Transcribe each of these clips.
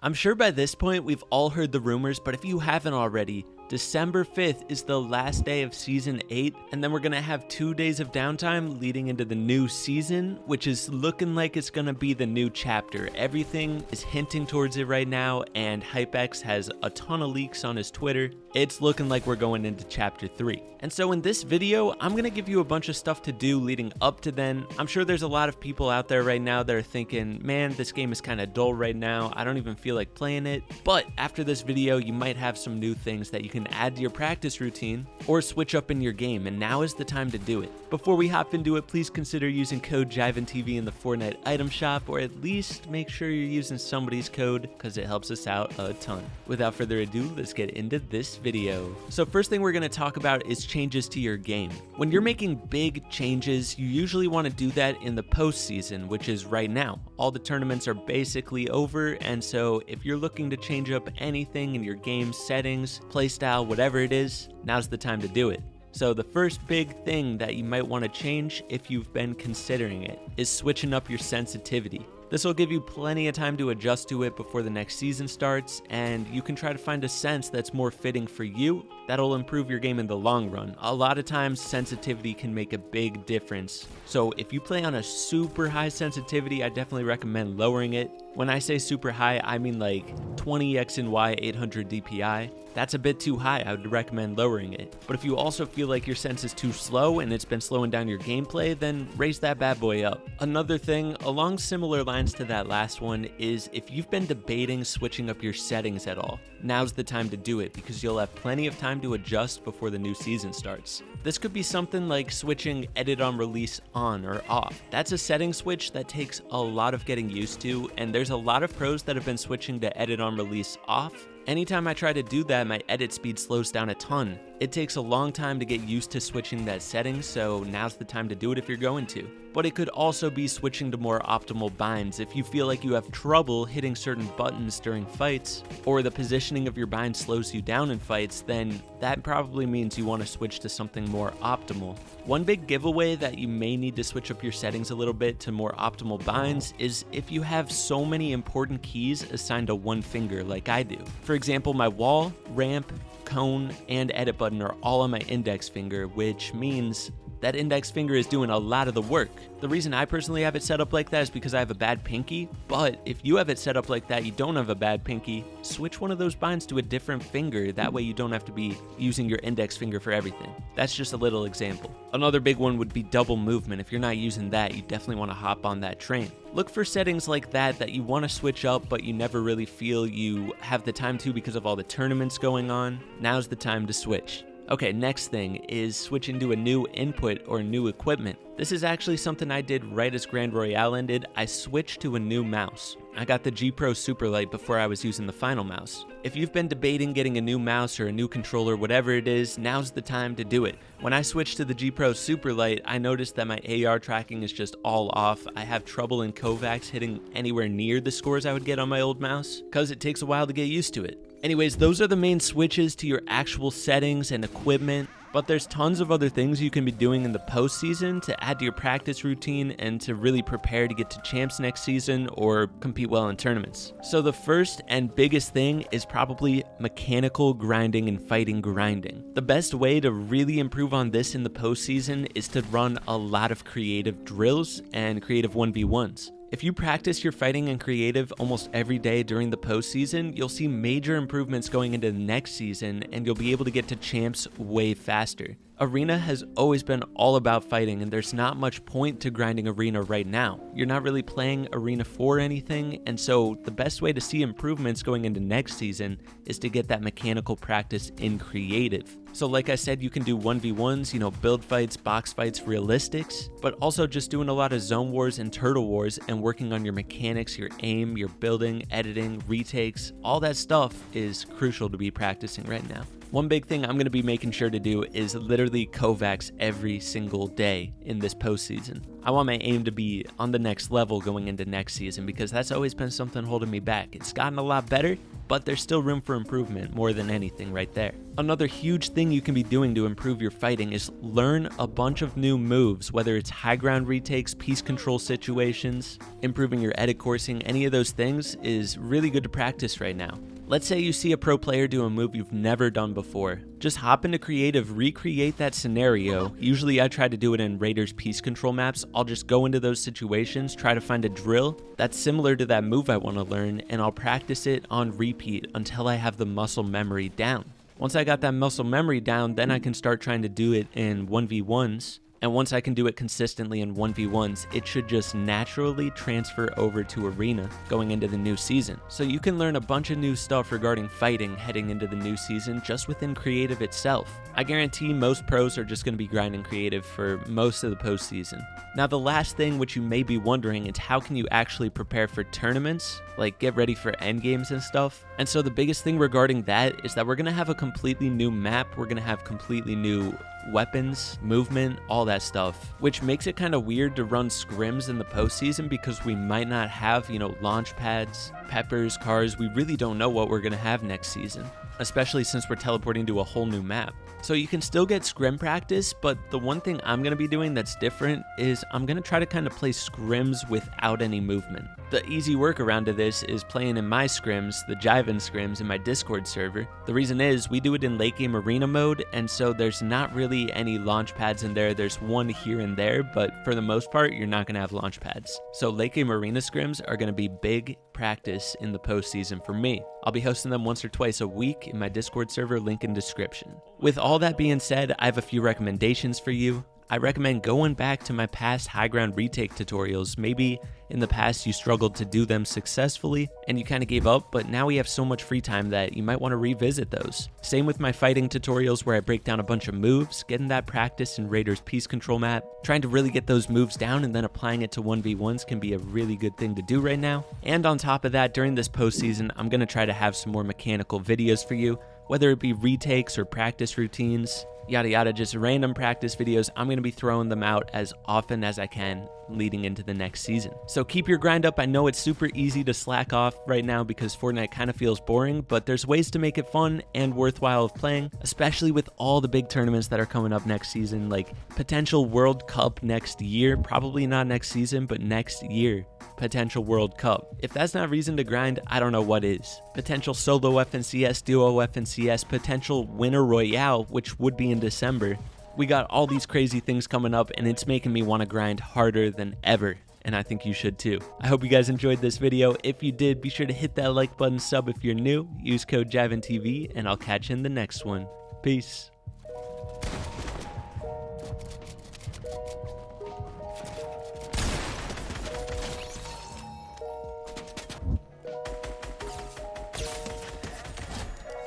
I'm sure by this point we've all heard the rumors, but if you haven't already, December 5th is the last day of Season 8, and then we're going to have 2 days of downtime leading into the new season, which is looking like it's going to be the new chapter. Everything is hinting towards it right now, and HypeX has a ton of leaks on his Twitter. It's looking like we're going into Chapter 3. And so in this video, I'm going to give you a bunch of stuff to do leading up to then. I'm sure there's a lot of people out there right now that are thinking, man, this game is kind of dull right now. I don't even feel like playing it. But after this video, you might have some new things that you can add to your practice routine or switch up in your game, and now is the time to do it. Before we hop into it, please consider using code JivanTV in the Fortnite item shop, or at least make sure you're using somebody's code because it helps us out a ton. Without further ado, let's get into this video. So first thing we're going to talk about is changes to your game. When you're making big changes, you usually want to do that in the postseason, which is right now. All the tournaments are basically over, and so if you're looking to change up anything in your game settings, playstyle, whatever it is, now's the time to do it. So the first big thing that you might want to change, if you've been considering it, is switching up your sensitivity. This will give you plenty of time to adjust to it before the next season starts, and you can try to find a sense that's more fitting for you. That'll improve your game in the long run. A lot of times, sensitivity can make a big difference. So if you play on a super high sensitivity, I definitely recommend lowering it. When I say super high, I mean like 20x and Y 800 DPI. That's a bit too high, I would recommend lowering it. But if you also feel like your sense is too slow and it's been slowing down your gameplay, then raise that bad boy up. Another thing, along similar lines to that last one, is if you've been debating switching up your settings at all, now's the time to do it because you'll have plenty of time to adjust before the new season starts. This could be something like switching edit on release on or off. That's a setting switch that takes a lot of getting used to, and there's a lot of pros that have been switching to edit on release off. Anytime I try to do that, my edit speed slows down a ton. It takes a long time to get used to switching that setting, so now's the time to do it if you're going to. But it could also be switching to more optimal binds. If you feel like you have trouble hitting certain buttons during fights, or the positioning of your bind slows you down in fights, then that probably means you want to switch to something more optimal. One big giveaway that you may need to switch up your settings a little bit to more optimal binds is if you have so many important keys assigned to one finger like I do. For example, my wall, ramp, cone, and edit button are all on my index finger, which means that index finger is doing a lot of the work. The reason I personally have it set up like that is because I have a bad pinky, but if you have it set up like that, you don't have a bad pinky, switch one of those binds to a different finger. That way you don't have to be using your index finger for everything. That's just a little example. Another big one would be double movement. If you're not using that, you definitely want to hop on that train. Look for settings like that you want to switch up, but you never really feel you have the time to because of all the tournaments going on. Now's the time to switch. Okay, next thing is switching to a new input or new equipment. This is actually something I did right as Grand Royale ended. I switched to a new mouse. I got the G Pro Superlight before I was using the final mouse. If you've been debating getting a new mouse or a new controller, whatever it is, now's the time to do it. When I switched to the G Pro Superlight, I noticed that my AR tracking is just all off. I have trouble in Kovacs hitting anywhere near the scores I would get on my old mouse, because it takes a while to get used to it. Anyways, those are the main switches to your actual settings and equipment, but there's tons of other things you can be doing in the postseason to add to your practice routine and to really prepare to get to champs next season or compete well in tournaments. So the first and biggest thing is probably mechanical grinding and fighting grinding. The best way to really improve on this in the postseason is to run a lot of creative drills and creative 1v1s. If you practice your fighting and creative almost every day during the postseason, you'll see major improvements going into the next season, and you'll be able to get to champs way faster. Arena has always been all about fighting, and there's not much point to grinding Arena right now. You're not really playing Arena for anything, and so the best way to see improvements going into next season is to get that mechanical practice in creative. So like I said, you can do 1v1s, build fights, box fights, realistics, but also just doing a lot of zone wars and turtle wars and working on your mechanics, your aim, your building, editing, retakes. All that stuff is crucial to be practicing right now. One big thing I'm going to be making sure to do is literally Kovacs every single day in this postseason. I want my aim to be on the next level going into next season because that's always been something holding me back. It's gotten a lot better, but there's still room for improvement more than anything right there. Another huge thing you can be doing to improve your fighting is learn a bunch of new moves, whether it's high ground retakes, piece control situations, improving your edit coursing. Any of those things is really good to practice right now. Let's say you see a pro player do a move you've never done before. Just hop into creative, recreate that scenario. Usually I try to do it in Raiders piece control maps. I'll just go into those situations, try to find a drill that's similar to that move I want to learn, and I'll practice it on repeat until I have the muscle memory down. Once I got that muscle memory down, then I can start trying to do it in 1v1s. And once I can do it consistently in 1v1s, it should just naturally transfer over to Arena going into the new season. So you can learn a bunch of new stuff regarding fighting heading into the new season just within creative itself. I guarantee most pros are just going to be grinding creative for most of the postseason. Now the last thing which you may be wondering is how can you actually prepare for tournaments, like get ready for endgames and stuff. And so the biggest thing regarding that is that we're going to have a completely new map, we're going to have completely new weapons, movement, all that stuff, which makes it kind of weird to run scrims in the postseason because we might not have, launch pads, peppers, cars. We really don't know what we're going to have next season, especially since we're teleporting to a whole new map. So you can still get scrim practice, but the one thing I'm going to be doing that's different is I'm going to try to kind of play scrims without any movement. The easy workaround to this is playing in my scrims, the Jivan scrims in my Discord server. The reason is we do it in late game arena mode, and so there's not really any launch pads in there. There's one here and there, but for the most part, you're not going to have launch pads. So late game arena scrims are going to be big practice in the postseason for me. I'll be hosting them once or twice a week in my Discord server, link in description. With all that being said, I have a few recommendations for you. I recommend going back to my past high ground retake tutorials. Maybe in the past you struggled to do them successfully and you kind of gave up, but now we have so much free time that you might want to revisit those. Same with my fighting tutorials where I break down a bunch of moves, getting that practice in Raiders piece control map. Trying to really get those moves down and then applying it to 1v1s can be a really good thing to do right now. And on top of that, during this postseason, I'm going to try to have some more mechanical videos for you, whether it be retakes or practice routines, yada yada, just random practice videos. I'm going to be throwing them out as often as I can leading into the next season. So keep your grind up. I know it's super easy to slack off right now because Fortnite kind of feels boring, but there's ways to make it fun and worthwhile of playing, especially with all the big tournaments that are coming up next season, like potential World Cup next year, probably not next season, but next year. Potential World Cup. If that's not reason to grind, I don't know what is. Potential solo FNCS, duo FNCS, potential winner royale, which would be in December. We got all these crazy things coming up and it's making me want to grind harder than ever. And I think you should too. I hope you guys enjoyed this video. If you did, be sure to hit that like button, sub if you're new, use code JivanTV, and I'll catch you in the next one. Peace.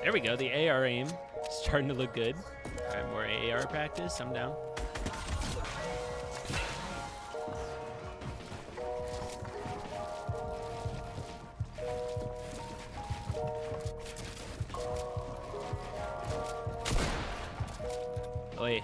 There we go, the AR aim is starting to look good. All right, more AR practice, I'm down. Oi.